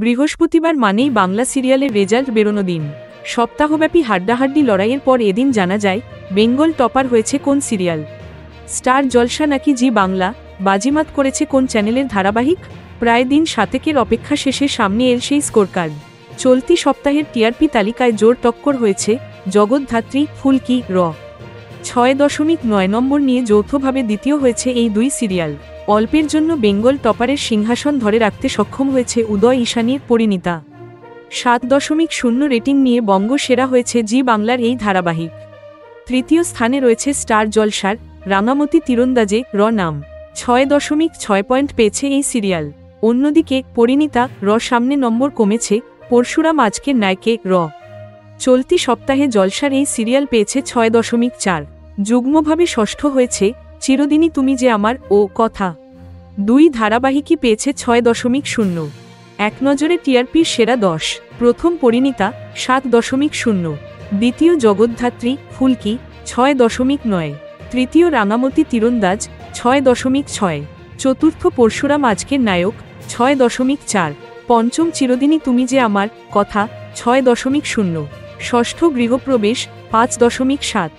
বৃহস্পতিবার মানেই বাংলা সিরিয়ালের রেজাল্ট বেরোনো দিন। সপ্তাহব্যাপী হাড্ডাহাড্ডি লড়াইয়ের পর এদিন জানা যায় বেঙ্গল টপার হয়েছে কোন সিরিয়াল। স্টার জলসা নাকি জি বাংলা, বাজিমাত করেছে কোন চ্যানেলের ধারাবাহিক। প্রায় দিন সাতেকের অপেক্ষা শেষে সামনে এল সেই স্কোরকার্ড। চলতি সপ্তাহের টিআরপি তালিকায় জোর টক্কর হয়েছে জগদ্ধাত্রী, ফুলকি, র ৬.৯ নম্বর নিয়ে যৌথভাবে দ্বিতীয় হয়েছে এই দুই সিরিয়াল। অল্পের জন্য বেঙ্গল টপারের সিংহাসন ধরে রাখতে সক্ষম হয়েছে উদয় ঈশানীর পরিণীতা। ৭.০ রেটিং নিয়ে বঙ্গ সেরা হয়েছে জি বাংলার এই ধারাবাহিক। তৃতীয় স্থানে রয়েছে স্টার জলসার রাঙামতি তীরন্দাজে র নাম। ৬.৬ পয়েন্ট পেয়েছে এই সিরিয়াল। অন্যদিকে পরিণীতা র সামনে নম্বর কমেছে পরশুরাম আজকের নায়কে র। চলতি সপ্তাহে জলসার এই সিরিয়াল পেয়েছে ৬.৪। যুগ্মভাবে ষষ্ঠ হয়েছে চিরদিনই তুমি যে আমার ও কথা। দুই ধারাবাহিকই পেয়েছে ৬.০। এক নজরে টিআরপির সেরা ১০। প্রথম পরিণীতা ৭.০, দ্বিতীয় জগদ্ধাত্রী, ফুলকি ৬.৯, তৃতীয় রাঙামতি তীরন্দাজ ৬.৬, চতুর্থ পরশুরাম আজকের নায়ক ৬.৪, পঞ্চম চিরদিনই তুমি যে আমার কথা ৬.০, ষষ্ঠ গৃহপ্রবেশ ৫.৭,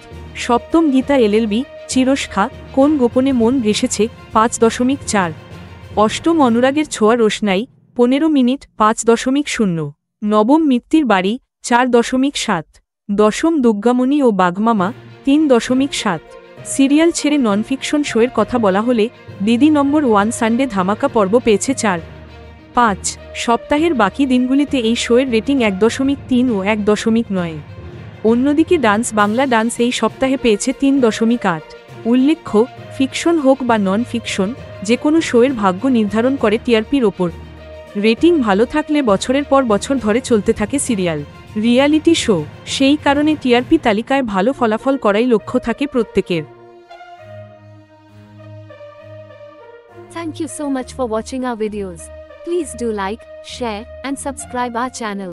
সপ্তম গীতা এলএলবি চিরস্খা কোন গোপনে মন ভেসেছে ৫.৪, অষ্টম অনুরাগের ছোঁয়া রোশনাই ১৫ মিনিট ৫.০, নবম মিত্তির বাড়ি ৪.৭, দশম দুর্গামণি ও বাঘমামা ৩.৭। সিরিয়াল ছেড়ে নন ফিকশন শোয়ের কথা বলা হলে দিদি নম্বর 1 সানডে ধামাকা পর্ব পেয়েছে ৪.৫। সপ্তাহের বাকি দিনগুলিতে এই শোয়ের রেটিং ১.৩ ও ১.৯। অন্যদিকে ডান্স বাংলা ডান্স এই সপ্তাহে পেয়েছে ৩.৮। উল্লেখ্য, ফিকশন হোক বা নন ফিকশন, যে কোনো শোয়ের ভাগ্য নির্ধারণ করে টিআরপির ওপর। রেটিং ভালো থাকলে বছরের পর বছর ধরে চলতে থাকে সিরিয়াল, রিয়ালিটি শো। সেই কারণে টিআরপি তালিকায় ভালো ফলাফল করাই লক্ষ্য থাকে প্রত্যেকের। Thank you so much for watching our videos. Please do like, share, and subscribe our channel.